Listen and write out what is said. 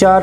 4